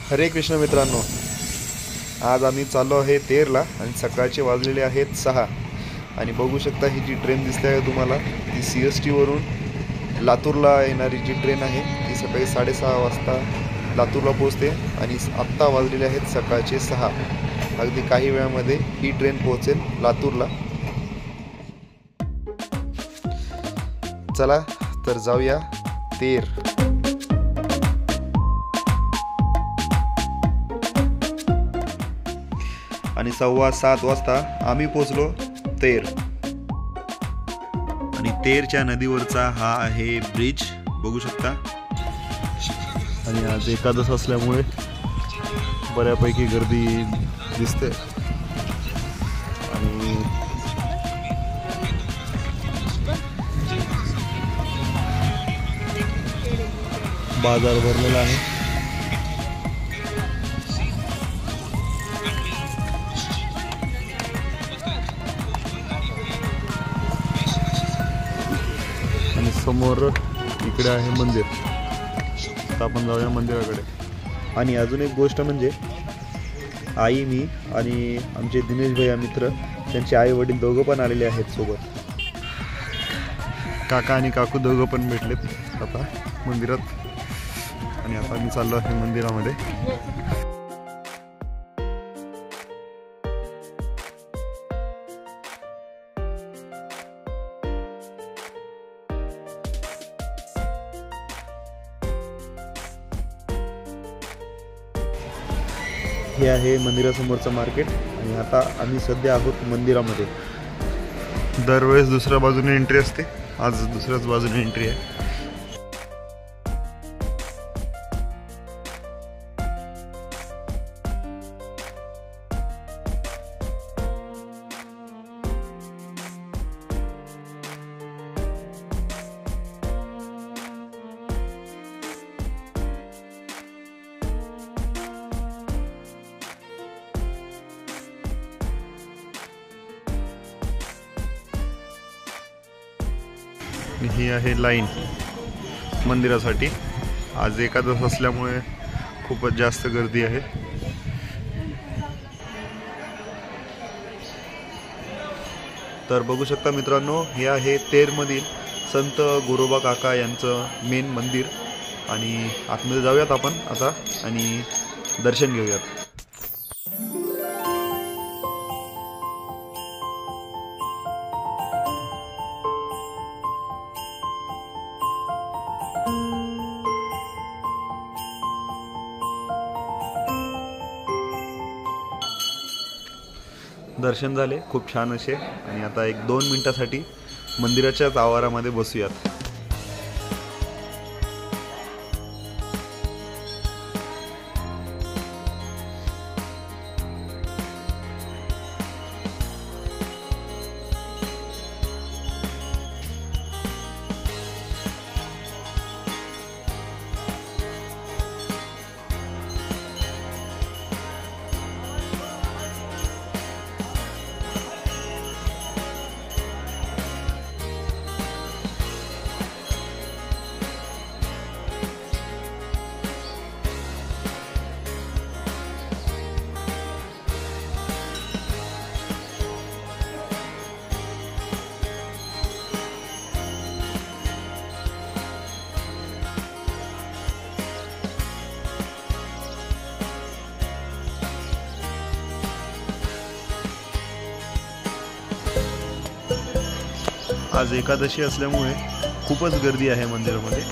हरे कृष्ण मित्रांनो, आज आम्ही चाललो आहे तेरला आणि सकाळचे वाजलेले आहेत 6 आणि बघू शकता ही जी ट्रेन दिसते आहे तुम्हाला, ती CST वरून लातूरला येणारी जी ट्रेन आहे ती सकाळी 6:30 वाजता लातूरला पोहोचते आणि आत्ता वाजलेले आहेत सकाळचे 6. अगदी काही वेळामध्ये ही ट्रेन पोहोचेल लातूरला. चला तर जाऊया तेर. आणि 6:15 वाजता आम्ही पोचलो तेर. आणि तेरच्या नदीवरचा हा आहे ब्रिज, बघू शकता. आणि आज एकादश असल्यामुळे बऱ्यापैकी गर्दी दिसते. आणि बाजार भरलेला आहे. आणि समोर इकडे आहे मंदिर. तर आपण जाऊया मंदिराकडे. आणि अजून एक गोष्ट म्हणजे आई, मी आणि आमचे दिनेश भैया मित्र, त्यांचे आई वडील दोघं पण आलेले आहेत सोबत. काका आणि काकू दोघं पण भेटलेत आता मंदिरात. आणि आता मी चाललो आहे मंदिरामध्ये. हे आहे मंदिरासमोरचं मार्केट. आणि आता आम्ही सध्या आहोत मंदिरामध्ये. दरवेळेस दुसऱ्या बाजूने एंट्री असते, आज दुसऱ्याच बाजूने एंट्री आहे. ही आहे लाईन मंदिरासाठी. आज एकादश असल्यामुळे खूपच जास्त गर्दी आहे. तर बघू शकता मित्रांनो, हे आहे तेरमधील संत गोरोबा काका यांचं मेन मंदिर. आणि आतमध्ये जाऊयात आपण आता आणि दर्शन घेऊयात. दर्शन झाले खूप छान असे. आणि आता 1-2 मिनिटासाठी मंदिराच्याच आवारामध्ये बसूयात. आज एकादशी असल्यामुळे खूपच गर्दी आहे मंदिरामध्ये.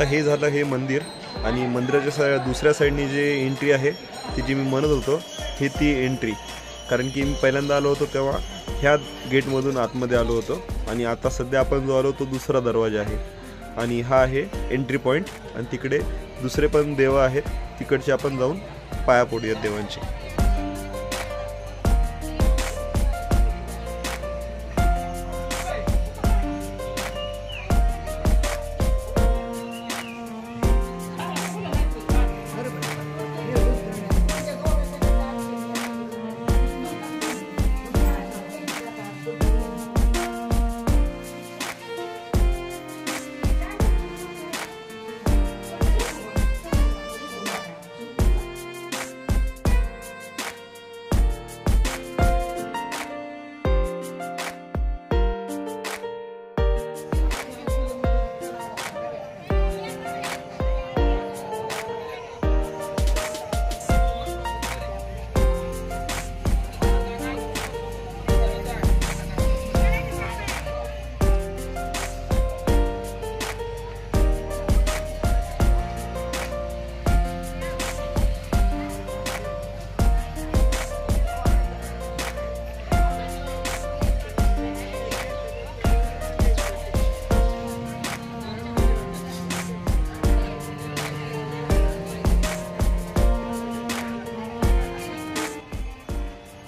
आता हे झालं हे मंदिर, आणि मंदिराच्या दुसऱ्या साईडनी जे एंट्री आहे ती जी मी म्हणत होतो ही ती एंट्री. कारण की मी पहिल्यांदा आलो होतो तेव्हा ह्या गेटमधून आतमध्ये आलो होतो, आणि आता सध्या आपण जो आलो तो दुसरा दरवाजा आहे, आणि हा आहे एंट्री पॉईंट. आणि तिकडे दुसरे पण देव आहेत, तिकडचे आपण जाऊन पाया पडूयात देवांची.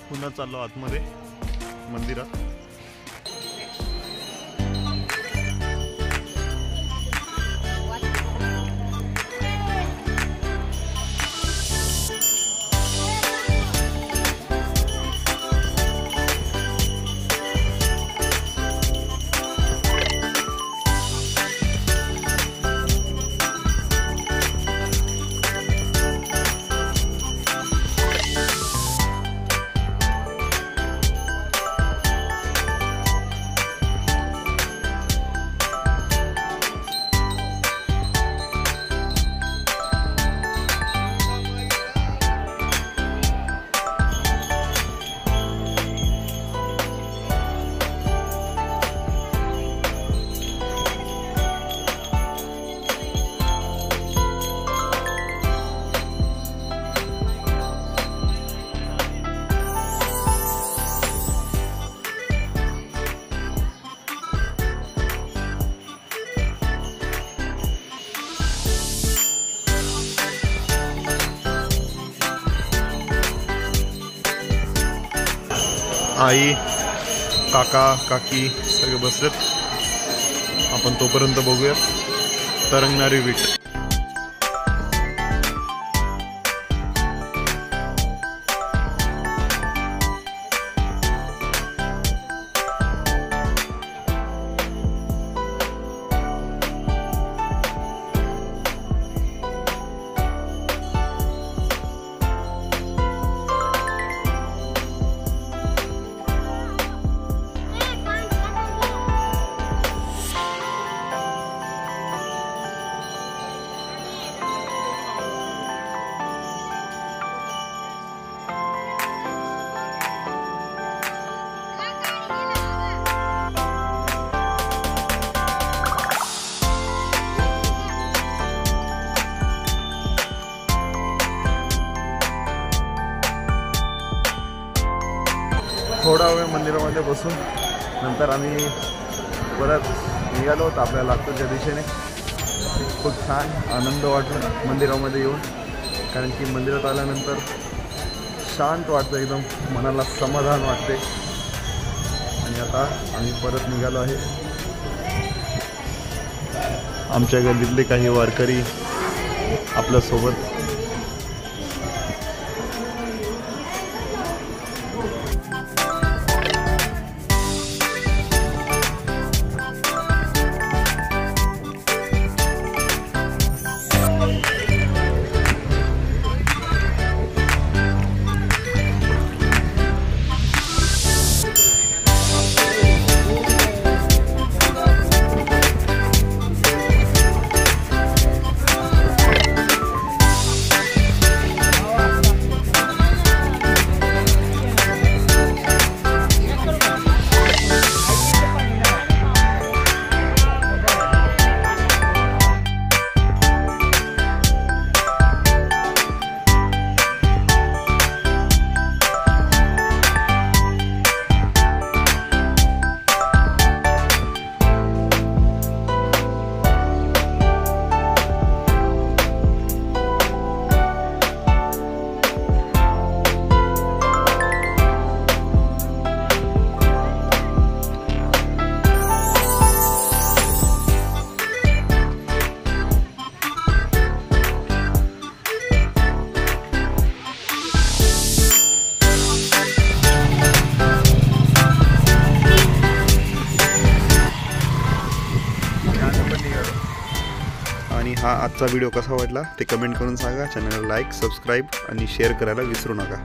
पुन्हा चाललो आतमध्ये मंदिरात. आई, काका, काकी सगळे बसलेत. आपण तोपर्यंत बघूया तरंगणारी वीट. थोडा वेळ मंदिरामध्ये बसून नंतर आम्ही परत निघालो होतो आपल्या लातूरच्या दिशेने. खूप छान आनंद वाटला मंदिरामध्ये येऊन, कारण की मंदिरात आल्यानंतर शांत वाटतं, एकदम मनाला समाधान वाटते. आणि आता आम्ही परत निघालो आहे. आमच्या गल्लीतले काही वारकरी आपल्यासोबत. आणि हा आजचा व्हिडिओ कसा वाटला ते कमेंट करून सांगा. चॅनलला लाईक, सबस्क्राईब आणि शेअर करायला विसरू नका.